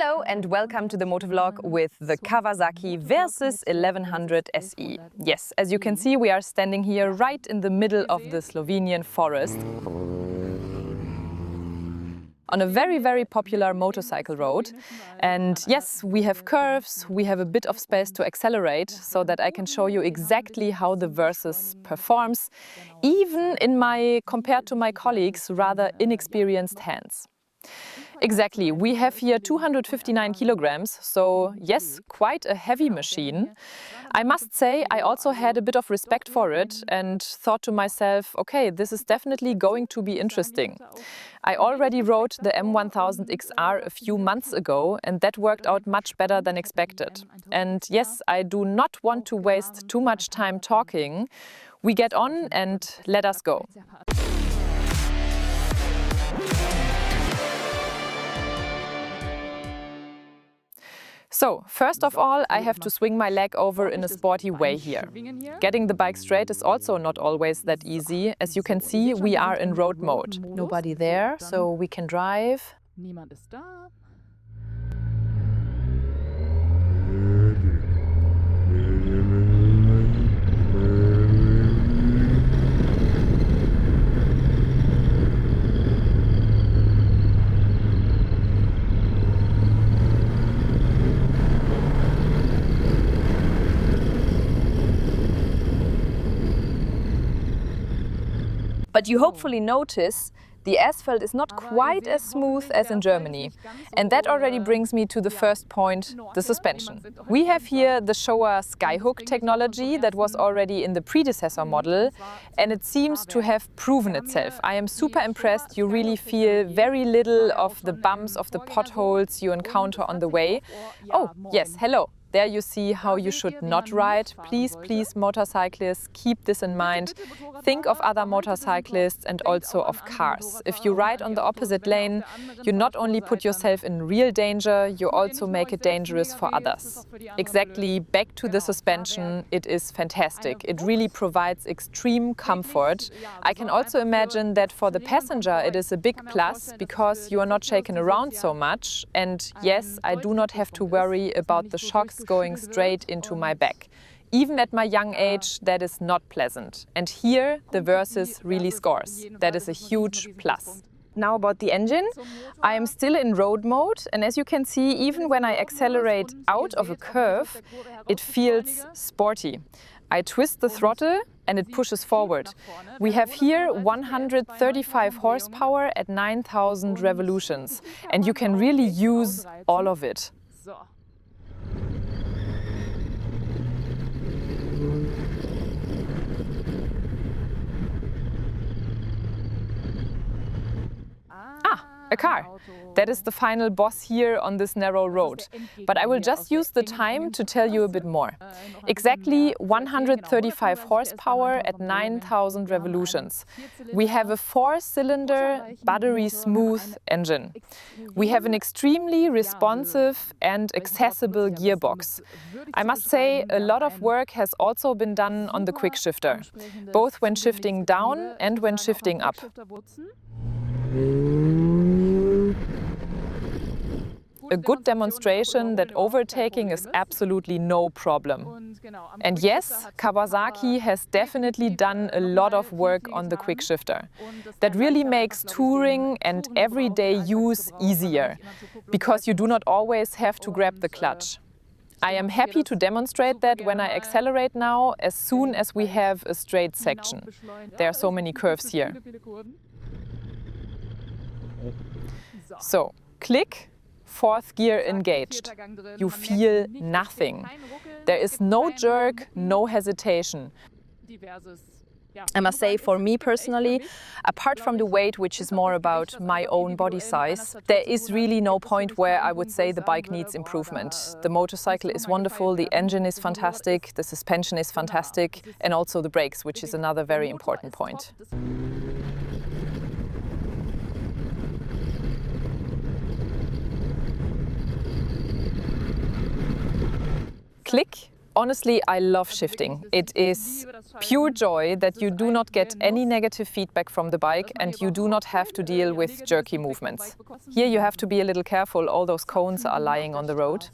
Hello and welcome to the MotoVlog with the Kawasaki Versys 1100 SE. Yes, as you can see, we are standing here right in the middle of the Slovenian forest on a very popular motorcycle road. And yes, we have curves, we have a bit of space to accelerate so that I can show you exactly how the Versys performs, even in compared to my colleagues, rather inexperienced hands. Exactly, we have here 259 kilograms, so yes, quite a heavy machine. I must say, I also had a bit of respect for it and thought to myself, okay, this is definitely going to be interesting. I already rode the M1000 XR a few months ago and that worked out much better than expected. And yes, I do not want to waste too much time talking. We get on and let us go. So, first of all, I have to swing my leg over in a sporty way here. Getting the bike straight is also not always that easy. As you can see, we are in road mode. Nobody there, so we can drive. But you hopefully notice the asphalt is not quite as smooth as in Germany. And that already brings me to the first point, the suspension. We have here the Showa Skyhook technology that was already in the predecessor model, and it seems to have proven itself. I am super impressed. You really feel very little of the bumps, of the potholes you encounter on the way. Oh, yes, hello. There you see how you should not ride. Please, motorcyclists, keep this in mind. Think of other motorcyclists and also of cars. If you ride on the opposite lane, you not only put yourself in real danger, you also make it dangerous for others. Exactly, back to the suspension, it is fantastic. It really provides extreme comfort. I can also imagine that for the passenger it is a big plus because you are not shaken around so much. And yes, I do not have to worry about the shocks going straight into my back. Even at my young age, that is not pleasant. And here, the Versys really scores. That is a huge plus. Now about the engine. I am still in road mode, and as you can see, even when I accelerate out of a curve, it feels sporty. I twist the throttle and it pushes forward. We have here 135 horsepower at 9,000 revolutions, and you can really use all of it. A car. That is the final boss here on this narrow road. But I will just use the time to tell you a bit more. Exactly 135 horsepower at 9,000 revolutions. We have a 4-cylinder, battery-smooth engine. We have an extremely responsive and accessible gearbox. I must say, a lot of work has also been done on the quick shifter, both when shifting down and when shifting up. A good demonstration that overtaking is absolutely no problem. And yes, Kawasaki has definitely done a lot of work on the quick shifter. That really makes touring and everyday use easier, because you do not always have to grab the clutch. I am happy to demonstrate that when I accelerate now, as soon as we have a straight section. There are so many curves here. So, click. 4th gear engaged. You feel nothing. There is no jerk, no hesitation. I must say, for me personally, apart from the weight, which is more about my own body size, there is really no point where I would say the bike needs improvement. The motorcycle is wonderful, the engine is fantastic, the suspension is fantastic, and also the brakes, which is another very important point. Click, Honestly, I love shifting. It is pure joy that you do not get any negative feedback from the bike and you do not have to deal with jerky movements. Here you have to be a little careful, all those cones are lying on the road.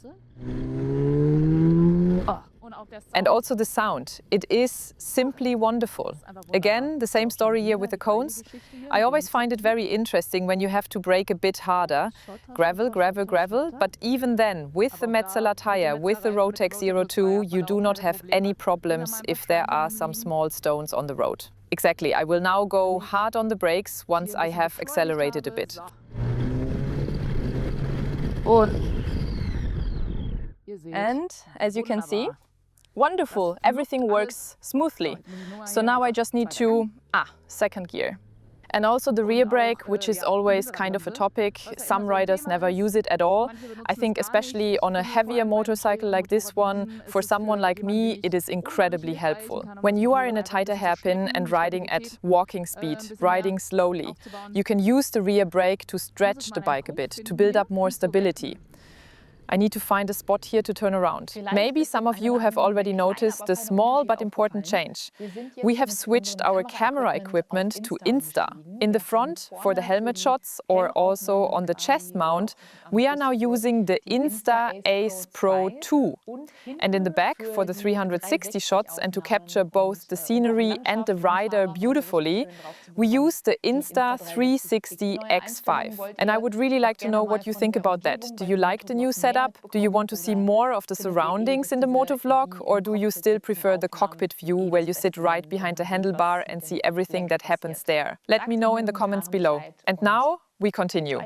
And also the sound. It is simply wonderful. Again, the same story here with the cones. I always find it very interesting when you have to brake a bit harder. Gravel, gravel, gravel. But even then, with the Metzeler tire, with the Rotex 02, you do not have any problems if there are some small stones on the road. Exactly. I will now go hard on the brakes once I have accelerated a bit. And as you can see, wonderful, everything works smoothly. So now I just need to, second gear. And also the rear brake, which is always kind of a topic. Some riders never use it at all. I think especially on a heavier motorcycle like this one, for someone like me, it is incredibly helpful. When you are in a tighter hairpin and riding at walking speed, riding slowly, you can use the rear brake to stretch the bike a bit, to build up more stability. I need to find a spot here to turn around. Maybe some of you have already noticed the small but important change. We have switched our camera equipment to Insta. In the front for the helmet shots or also on the chest mount, we are now using the Insta Ace Pro 2. And in the back for the 360 shots and to capture both the scenery and the rider beautifully, we use the Insta 360 X5. And I would really like to know what you think about that. Do you like the new setup? Do you want to see more of the surroundings in the MotoVlog, or do you still prefer the cockpit view where you sit right behind the handlebar and see everything that happens there? Let me know in the comments below. And now we continue.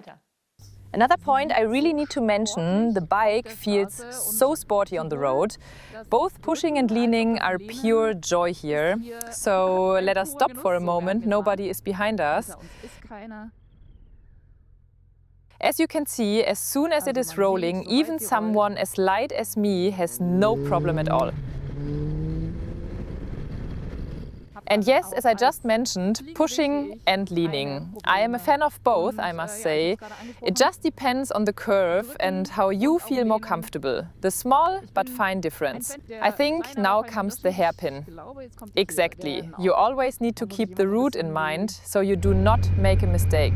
Another point I really need to mention, the bike feels so sporty on the road. Both pushing and leaning are pure joy here. So let us stop for a moment, nobody is behind us. As you can see, as soon as it is rolling, even someone as light as me has no problem at all. And yes, as I just mentioned, pushing and leaning. I am a fan of both, I must say. It just depends on the curve and how you feel more comfortable. The small but fine difference. I think now comes the hairpin. Exactly. You always need to keep the route in mind, so you do not make a mistake.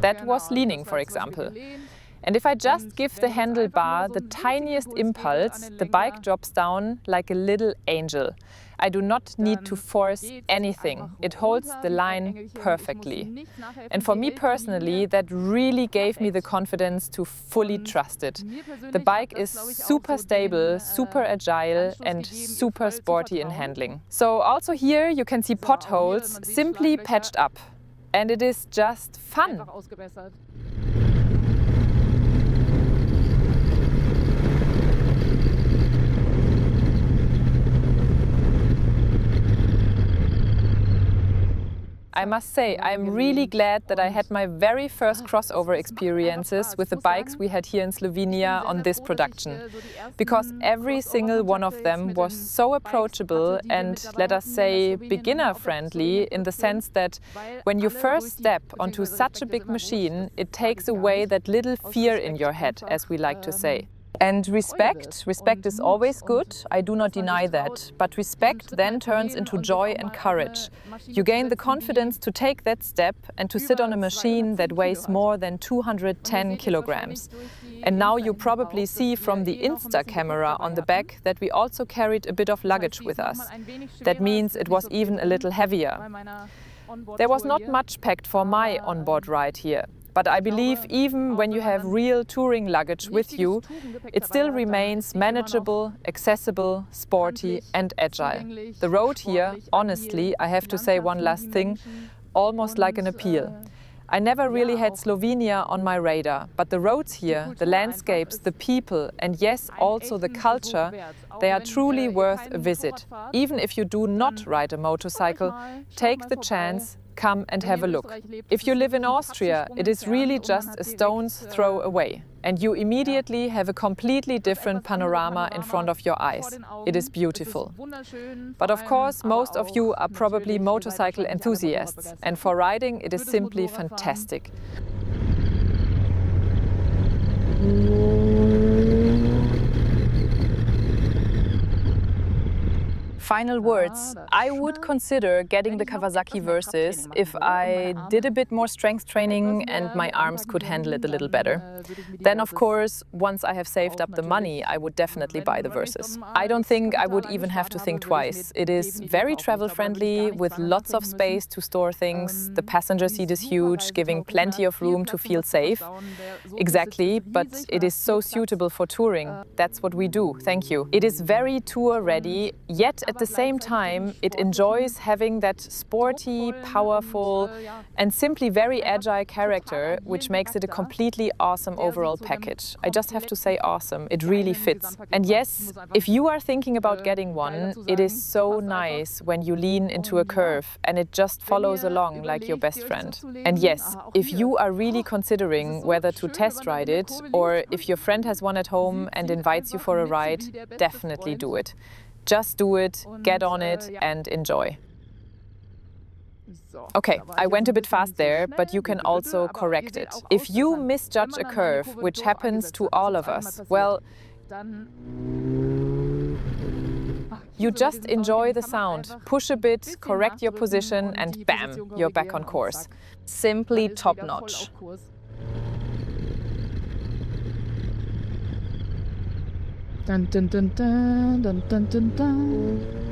That was leaning, for example. And if I just give the handlebar the tiniest impulse, the bike drops down like a little angel. I do not need to force anything. It holds the line perfectly. And for me personally, that really gave me the confidence to fully trust it. The bike is super stable, super agile and super sporty in handling. So also here you can see potholes simply patched up. And it is just fun. I must say, I'm really glad that I had my very first crossover experiences with the bikes we had here in Slovenia on this production. Because every single one of them was so approachable and, let us say, beginner-friendly in the sense that when you first step onto such a big machine, it takes away that little fear in your head, as we like to say. And respect is always good, I do not deny that, but respect then turns into joy and courage. You gain the confidence to take that step and to sit on a machine that weighs more than 210 kilograms. And now you probably see from the Insta camera on the back that we also carried a bit of luggage with us. That means it was even a little heavier. There was not much packed for my onboard ride here. But I believe even when you have real touring luggage with you, it still remains manageable, accessible, sporty and agile. The road here, honestly, I have to say one last thing, almost like an appeal. I never really had Slovenia on my radar, but the roads here, the landscapes, the people and yes, also the culture, they are truly worth a visit. Even if you do not ride a motorcycle, take the chance, come and have a look. If you live in Austria, it is really just a stone's throw away. And you immediately have a completely different panorama in front of your eyes. It is beautiful. But of course, most of you are probably motorcycle enthusiasts. And for riding, it is simply fantastic. final words, I would consider getting the Kawasaki Versys if I did a bit more strength training and my arms could handle it a little better. Then, of course, once I have saved up the money, I would definitely buy the Versys. I don't think I would even have to think twice. It is very travel-friendly, with lots of space to store things. The passenger seat is huge, giving plenty of room to feel safe. Exactly, but it is so suitable for touring. That's what we do, thank you. It is very tour-ready, yet at the same time, it enjoys having that sporty, powerful, and simply very agile character, which makes it a completely awesome overall package. I just have to say awesome, it really fits. And yes, if you are thinking about getting one, it is so nice when you lean into a curve and it just follows along like your best friend. And yes, if you are really considering whether to test ride it, or if your friend has one at home and invites you for a ride, definitely do it. Just do it, get on it and enjoy. Okay, I went a bit fast there, but you can also correct it. If you misjudge a curve, which happens to all of us, well, you just enjoy the sound, push a bit, correct your position and bam, you're back on course. Simply top-notch. Dun, dun, dun, dun, dun, dun, dun, dun.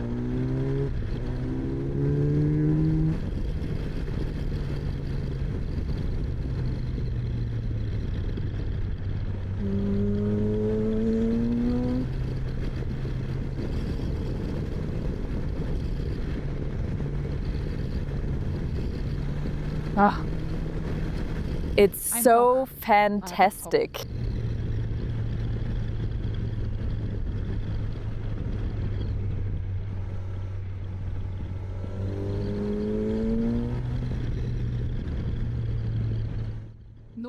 Ah. It's so fantastic.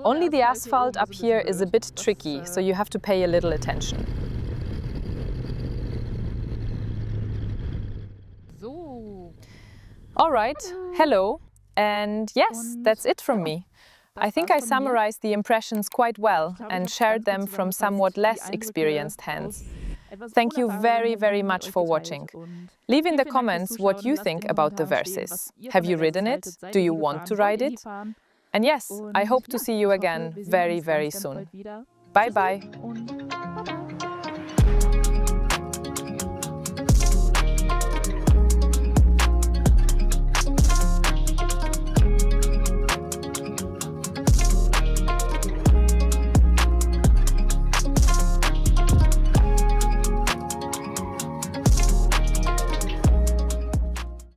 Only the asphalt up here is a bit tricky, so you have to pay a little attention. All right, hello. And yes, that's it from me. I think I summarized the impressions quite well and shared them from somewhat less experienced hands. Thank you very, very much for watching. Leave in the comments what you think about the Versys. Have you ridden it? Do you want to ride it? And yes, I hope to see you again very, very soon. Bye bye.